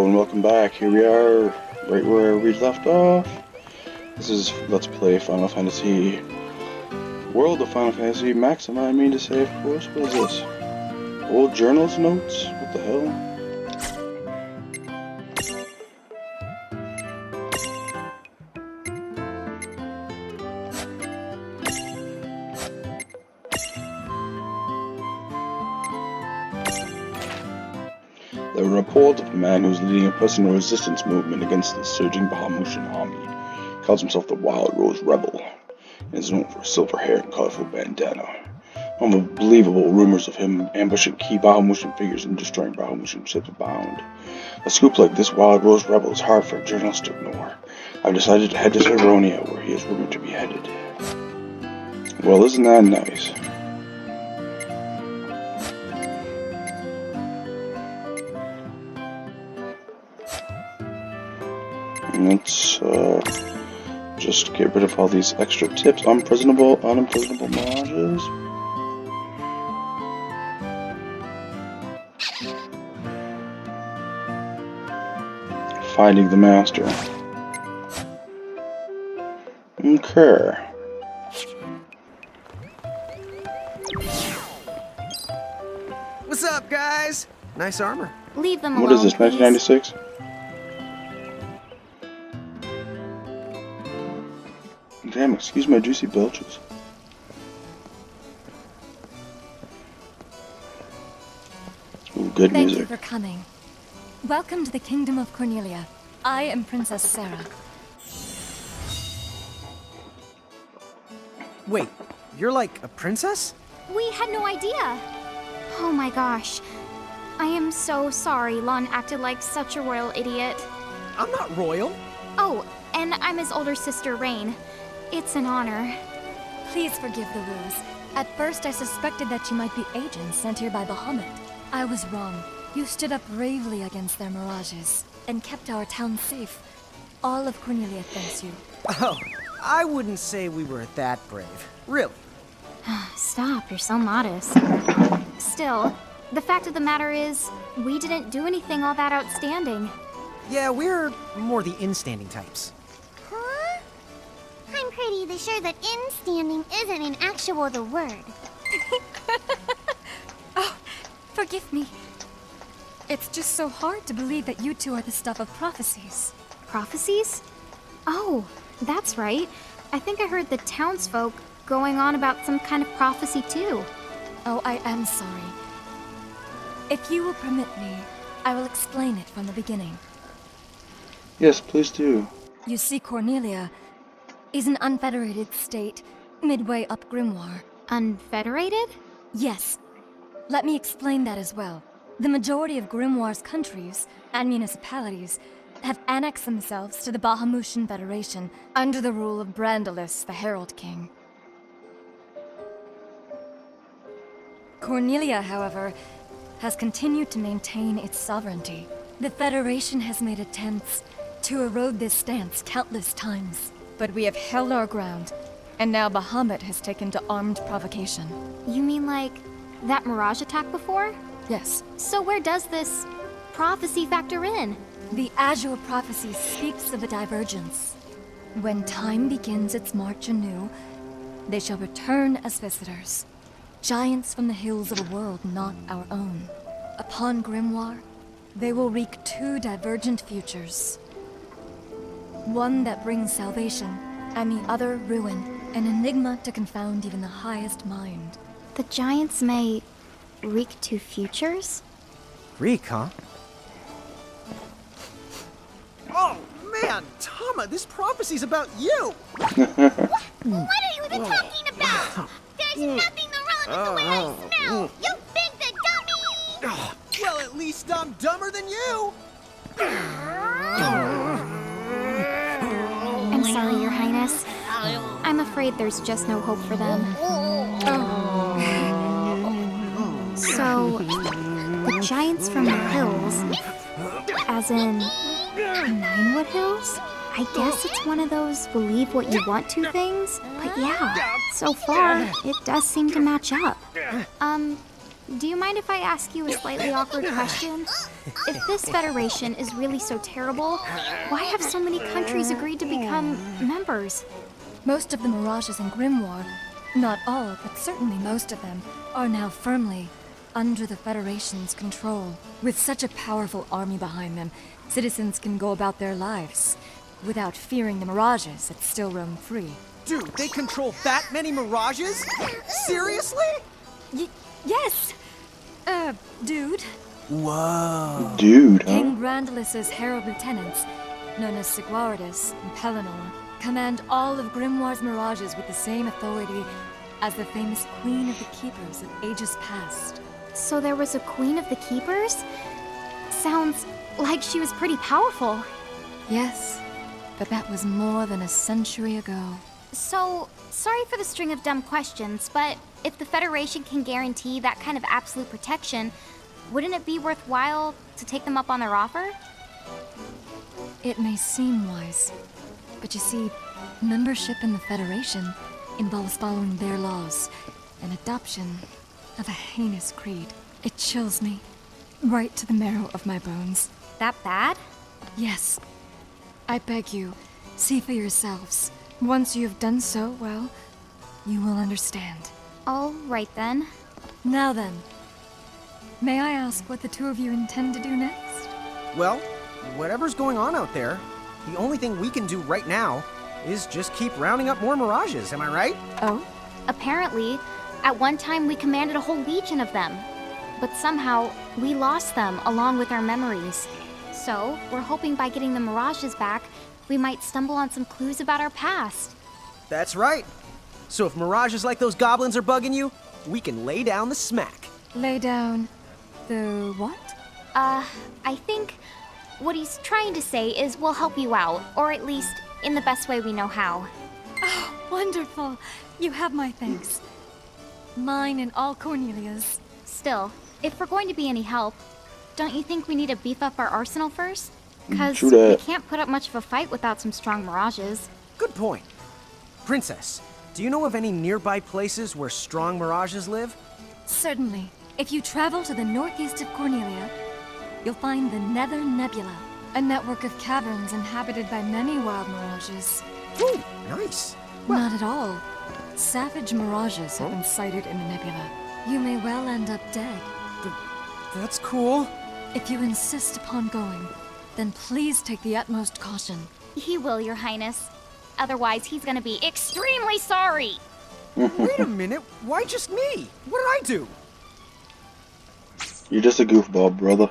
Hello and welcome back. Here we are, right where we left off. This is Let's Play Final Fantasy World of Final Fantasy MAXIMA, I mean to say, of course. What is this? Old journals notes? What the hell? There were reports of a man who was leading a personal resistance movement against the surging Bahamutian Army. He calls himself the Wild Rose Rebel, and is known for his silver hair and colorful bandana. Unbelievable rumors of him ambushing key Bahamutian figures and destroying Bahamutian ships abound. A scoop like this Wild Rose Rebel is hard for a journalist to ignore. I've decided to head to Seronia, where he is rumored to be headed. Well, isn't that nice? Let's just get rid of all these extra tips. Unprisonable mirages. Finding the master. Okay. What's up, guys? Nice armor. Leave them alone. What is this, please. 1996? Damn, excuse my juicy belches. Ooh, good Thank music. you for coming. Welcome to the Kingdom of Cornelia. I am Princess Sarah. Wait, you're like a princess? We had no idea. Oh my gosh. I am so sorry Lon acted like such a royal idiot. I'm not royal. Oh, and I'm his older sister, Rain. It's an honor. Please forgive the ruse. At first I suspected that you might be agents sent here by Bahamut. I was wrong. You stood up bravely against their mirages and kept our town safe. All of Cornelia thanks you. Oh, I wouldn't say we were that brave. Really. Stop, you're so modest. Still, the fact of the matter is, we didn't do anything all that outstanding. Yeah, we're more the in-standing types. Huh? I'm pretty sure that in-standing isn't an actual the word. Oh, forgive me. It's just so hard to believe that you two are the stuff of prophecies. Prophecies? Oh, that's right. I think I heard the townsfolk going on about some kind of prophecy too. Oh, I am sorry. If you will permit me, I will explain it from the beginning. Yes, please do. You see, Cornelia is an unfederated state midway up Grimoire. Unfederated? Yes. Let me explain that as well. The majority of Grimoire's countries and municipalities have annexed themselves to the Bahamutian Federation under the rule of Brandalis, the Herald King. Cornelia, however, has continued to maintain its sovereignty. The Federation has made attempts to erode this stance countless times, but we have held our ground, and now Bahamut has taken to armed provocation. You mean like that mirage attack before? Yes. So where does this prophecy factor in? The Azure Prophecy speaks of a divergence. When time begins its march anew, they shall return as visitors. Giants from the hills of a world not our own. Upon Grimoire, they will wreak two divergent futures. One that brings salvation, and the other ruin, an enigma to confound even the highest mind. The giants may wreak two futures? Reek, huh? Oh, man! Tama, this prophecy's about you! What are you even talking about? There's nothing wrong with the way I smell! You big dummy! Well, at least I'm dumber than you! I'm sorry, Your Highness. I'm afraid there's just no hope for them. So, the giants from the hills, as in Ninewood Hills? I guess it's one of those believe what you want to things, but yeah, so far, it does seem to match up. Do you mind if I ask you a slightly awkward question? If this Federation is really so terrible, why have so many countries agreed to become members? Most of the Mirages in Grimoire, not all, but certainly most of them, are now firmly under the Federation's control. With such a powerful army behind them, citizens can go about their lives without fearing the Mirages that still roam free. Dude, they control that many Mirages? Seriously? Yes! Dude. Whoa. Dude, huh? King Brandalus's herald lieutenants, known as Sigwardus and Pellinor, command all of Grimoire's Mirages with the same authority as the famous Queen of the Keepers of ages past. So there was a Queen of the Keepers? Sounds like she was pretty powerful. Yes, but that was more than a century ago. So, sorry for the string of dumb questions, but if the Federation can guarantee that kind of absolute protection, wouldn't it be worthwhile to take them up on their offer? It may seem wise, but you see, membership in the Federation involves following their laws and adoption of a heinous creed. It chills me right to the marrow of my bones. That bad? Yes. I beg you, see for yourselves. Once you have done so, well, you will understand. All right then. Now then, may I ask what the two of you intend to do next? Well, whatever's going on out there, the only thing we can do right now is just keep rounding up more Mirages, am I right? Oh? Apparently, at one time we commanded a whole legion of them. But somehow, we lost them along with our memories. So, we're hoping by getting the Mirages back, we might stumble on some clues about our past. That's right. So if Mirages like those goblins are bugging you, we can lay down the smack. Lay down the what? I think what he's trying to say is we'll help you out, or at least in the best way we know how. Oh, wonderful. You have my thanks. Mine and all Cornelia's. Still, if we're going to be any help, don't you think we need to beef up our arsenal first? Because True we that. can't put up much of a fight without some strong Mirages. Good point. Princess, do you know of any nearby places where strong Mirages live? Certainly. If you travel to the northeast of Cornelia, you'll find the Nether Nebula, a network of caverns inhabited by many wild Mirages. Ooh, nice. Not at all. Savage Mirages have been sighted in the nebula. You may well end up dead. That's cool. If you insist upon going, then please take the utmost caution. He will, Your Highness. Otherwise, he's gonna be extremely sorry. Wait a minute, why just me? What did I do? You're just a goofball, brother.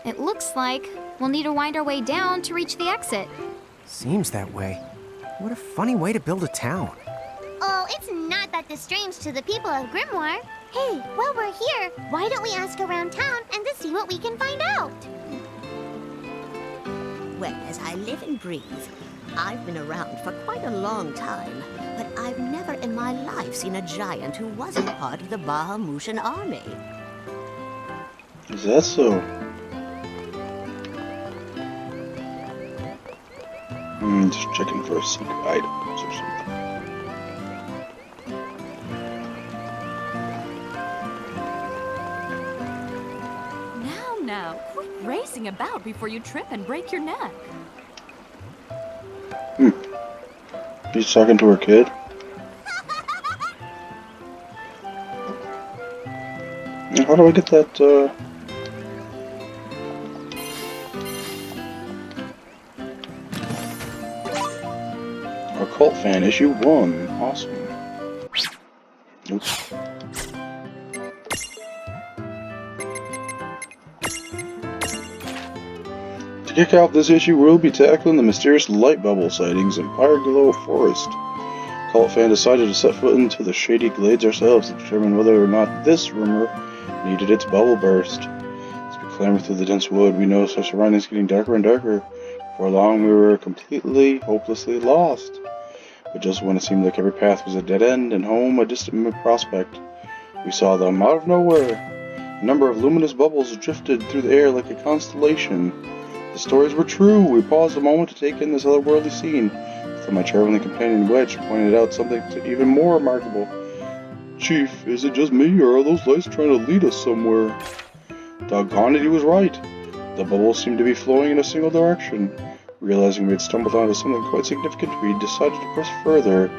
It looks like we'll need to wind our way down to reach the exit. Seems that way. What a funny way to build a town. Oh, it's not that strange to the people of Grimoire. Hey, while we're here, why don't we ask around town and to see what we can find out? Well, as I live and breathe, I've been around for quite a long time, but I've never in my life seen a giant who wasn't part of the Bahamutian Army. Is that so? Just checking for secret items or something. Now, quit racing about before you trip and break your neck. She's talking to her kid. How do I get that, Occult Fan issue 1. Awesome. Oops. To kick off this issue, we'll be tackling the mysterious light bubble sightings in Pyreglow Forest. Occult Fan decided to set foot into the shady glades ourselves to determine whether or not this rumor needed its bubble burst. As we clamber through the dense wood, we noticed our surroundings getting darker and darker. For long, we were completely, hopelessly lost. But just when it seemed like every path was a dead end and home a distant prospect, we saw them out of nowhere. A number of luminous bubbles drifted through the air like a constellation. The stories were true. We paused a moment to take in this otherworldly scene. So my traveling companion Wedge pointed out something even more remarkable. Chief, is it just me, or are those lights trying to lead us somewhere? Doggone it, he was right. The bubbles seemed to be flowing in a single direction. Realizing we had stumbled onto something quite significant, we decided to press further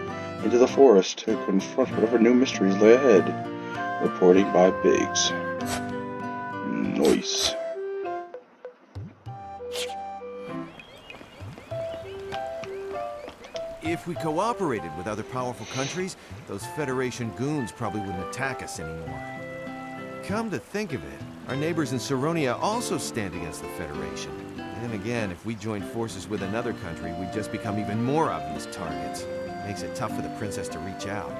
into the forest to confront whatever new mysteries lay ahead. Reporting by Biggs. Nice. If we cooperated with other powerful countries, those Federation goons probably wouldn't attack us anymore. Come to think of it, our neighbors in Saronia also stand against the Federation. And again, if we join forces with another country, we'd just become even more obvious targets. Makes it tough for the princess to reach out.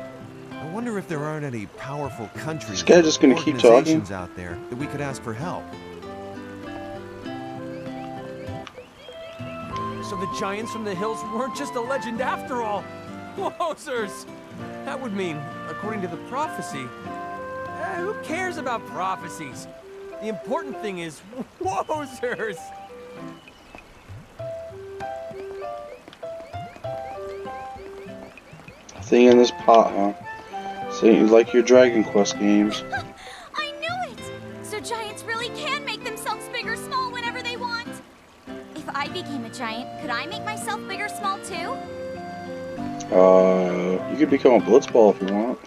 I wonder if there aren't any powerful countries This guy just gonna keep talking? organizations out there that we could ask for help. So the giants from the hills weren't just a legend after all. Wowzers! That would mean, according to the prophecy, who cares about prophecies? The important thing is, wowzers! Thing in this pot, huh? So you like your Dragon Quest games. I knew it! So giants really can make themselves big or small whenever they want. If I became a giant, could I make myself big or small too? You could become a Blitzball if you want.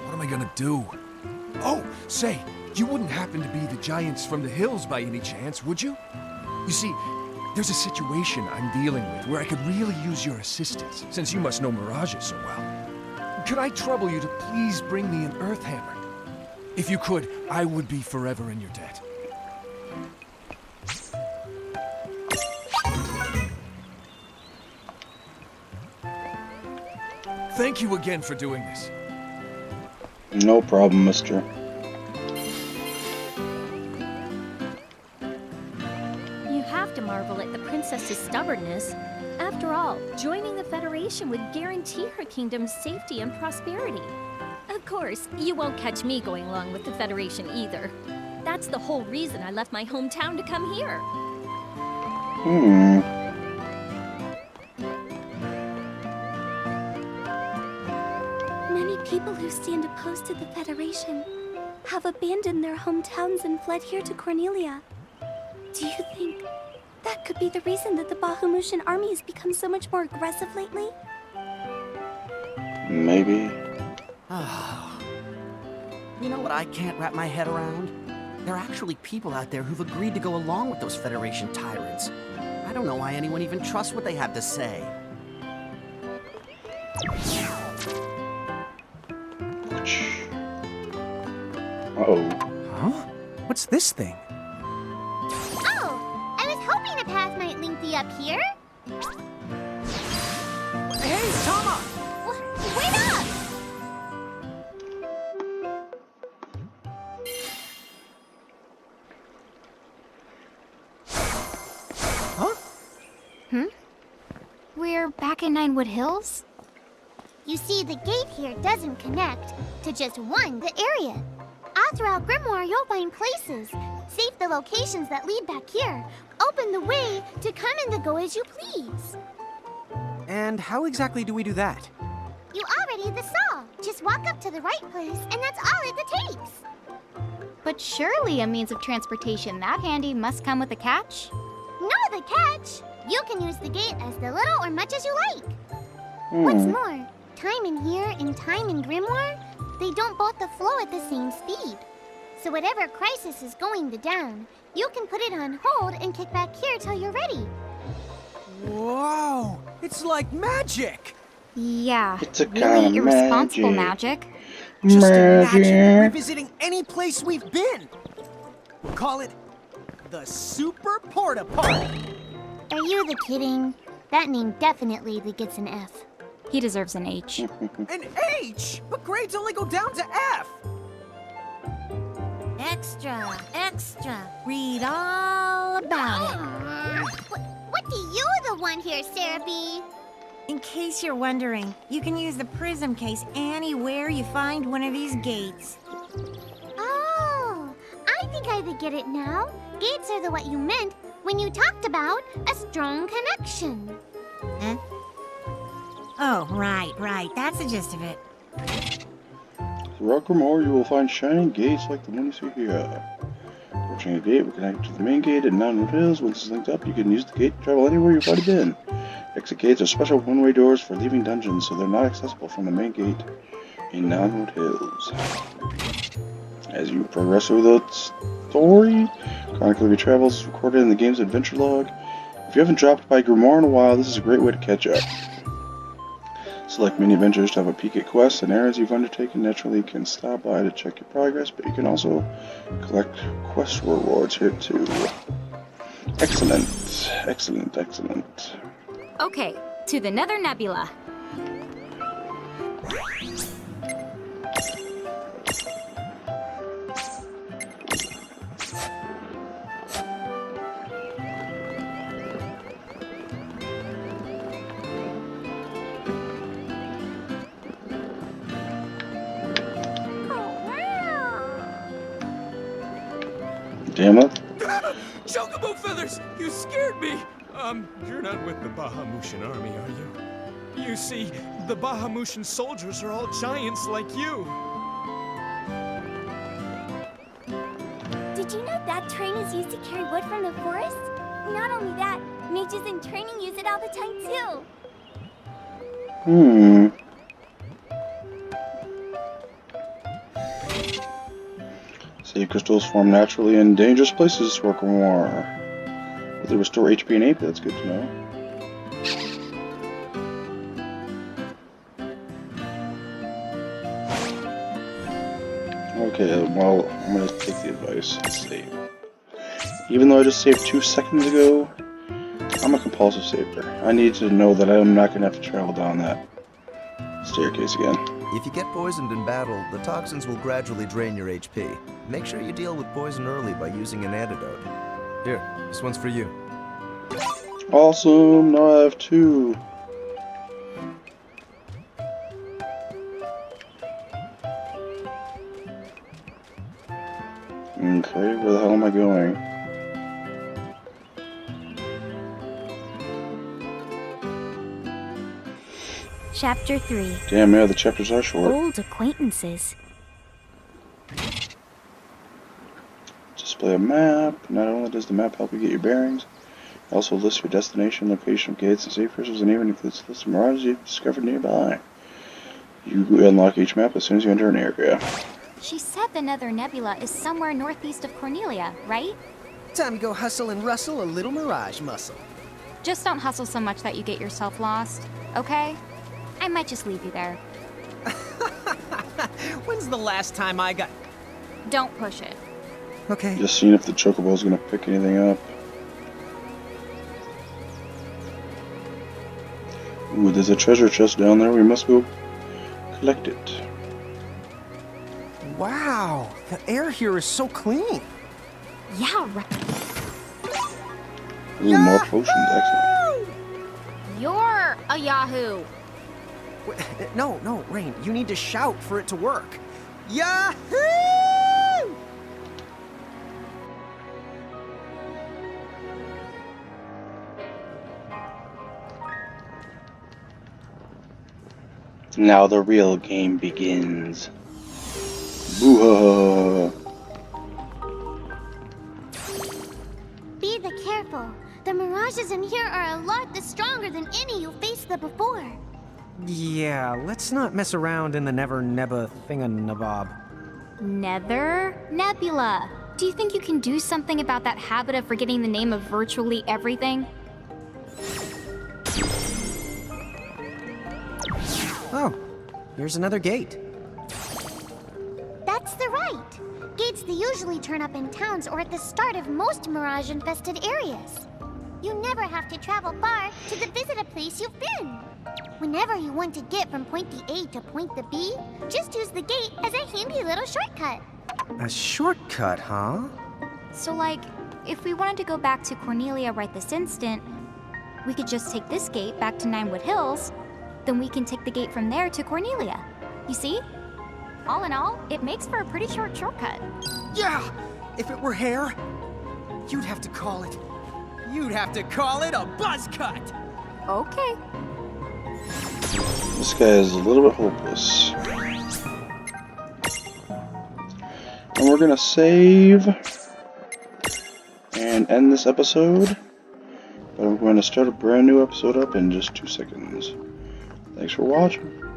What am I gonna do? Oh, say, you wouldn't happen to be the giants from the hills by any chance, would you? You see, there's a situation I'm dealing with where I could really use your assistance, since you must know mirages so well. Could I trouble you to please bring me an Earth Hammer? If you could, I would be forever in your debt. Thank you again for doing this. No problem, mister. You have to marvel at the princess's stubbornness. After all, joining the Federation would guarantee her kingdom's safety and prosperity. Of course, you won't catch me going along with the Federation either. That's the whole reason I left my hometown to come here. Many people who stand opposed to the Federation have abandoned their hometowns and fled here to Cornelia. Do you think that could be the reason that the Bahamutian Army has become so much more aggressive lately? Maybe. You know what I can't wrap my head around? There are actually people out there who've agreed to go along with those Federation tyrants. I don't know why anyone even trusts what they have to say. Uh-oh. Huh? What's this thing? Oh, I was hoping a path might link thee up here. Hey, Tama! Wait up! Huh? We're back in Ninewood Hills? You see, the gate here doesn't connect to just one area. All throughout Grimoire, you'll find places. Save the locations that lead back here. Open the way to come and to go as you please. And how exactly do we do that? You already saw. Just walk up to the right place, and that's all it takes. But surely a means of transportation that handy must come with a catch? No, the catch. You can use the gate as little or much as you like. What's more, time in here and time in Grimoire, they don't both flow at the same speed. So whatever crisis is going down, you can put it on hold and kick back here till you're ready. Whoa! It's like magic! Yeah, It's a really kind of irresponsible magic. Just imagine Magic. revisiting any place we've been! We'll call it the Super Porta Party! Are you kidding? That name definitely gets an F. He deserves an H. An H? But grades only go down to F! Extra, extra. Read all about it. What do you want here, Seraphie? In case you're wondering, you can use the prism case anywhere you find one of these gates. Oh, I think I get it now. Gates are the what you meant when you talked about a strong connection. Huh? Oh, right. That's the gist of it. Throughout Grimoire, you will find shining gates like the one you see here. Approaching a gate will connect to the main gate at Mountain Hills. Once it's linked up, you can use the gate to travel anywhere you've already been. Exit gates are special one-way doors for leaving dungeons, so they're not accessible from the main gate in Nonwood Hills. As you progress through the story, Chronicle of Your Travels is recorded in the game's adventure log. If you haven't dropped by Grimoire in a while, this is a great way to catch up. Select mini adventures to have a peek at quests and errands you've undertaken. Naturally, you can stop by to check your progress, but you can also collect quest rewards here too. Excellent. Okay, to the Nether Nebula. Damn it. Chocobo feathers! You scared me! You're not with the Bahamutian Army, are you? You see, the Bahamutian soldiers are all giants like you. Did you know that train is used to carry wood from the forest? Not only that, mages in training use it all the time too. Save crystals form naturally in dangerous places for Grimoire. Will they restore HP and AP? That's good to know. Okay, well, I'm gonna take the advice and save. Even though I just saved 2 seconds ago, I'm a compulsive saver. I need to know that I'm not gonna have to travel down that staircase again. If you get poisoned in battle, the toxins will gradually drain your HP. Make sure you deal with poison early by using an antidote. Here, this one's for you. Awesome, now I have 2. Okay, where the hell am I going? Chapter 3. Damn, yeah, the chapters are short. Old acquaintances. Display a map. Not only does the map help you get your bearings, it also lists your destination, location of gates and safe crystals, and even includes a list of mirages you've discovered nearby. You unlock each map as soon as you enter an area. She said the Nether Nebula is somewhere northeast of Cornelia, right? Time to go hustle and rustle a little mirage muscle. Just don't hustle so much that you get yourself lost, okay? I might just leave you there. When's the last time I got... Don't push it. Okay. Just seeing if the chocobo's gonna pick anything up. Ooh, there's a treasure chest down there. We must go collect it. Wow, the air here is so clean. Yeah, right. Ooh, more potions. Excellent. You're a Yahoo! No, Rain, you need to shout for it to work. Yahoo! Now the real game begins. Boo-ha-ha. Be careful. The mirages in here are a lot stronger than any you faced before. Yeah, let's not mess around in the Never Nebba thinganabob. Nether Nebula. Do you think you can do something about that habit of forgetting the name of virtually everything? Oh, here's another gate. That's the right. Gates they usually turn up in towns or at the start of most mirage-infested areas. You never have to travel far to visit a place you've been. Whenever you want to get from point A to point B, just use the gate as a handy little shortcut. A shortcut, huh? So, like, if we wanted to go back to Cornelia right this instant, we could just take this gate back to Ninewood Hills, then we can take the gate from there to Cornelia. You see? All in all, it makes for a pretty short shortcut. Yeah! If it were hair. You'd have to call it a buzz cut! Okay. This guy is a little bit hopeless. And we're gonna save and end this episode. But I'm going to start a brand new episode up in just 2 seconds. Thanks for watching.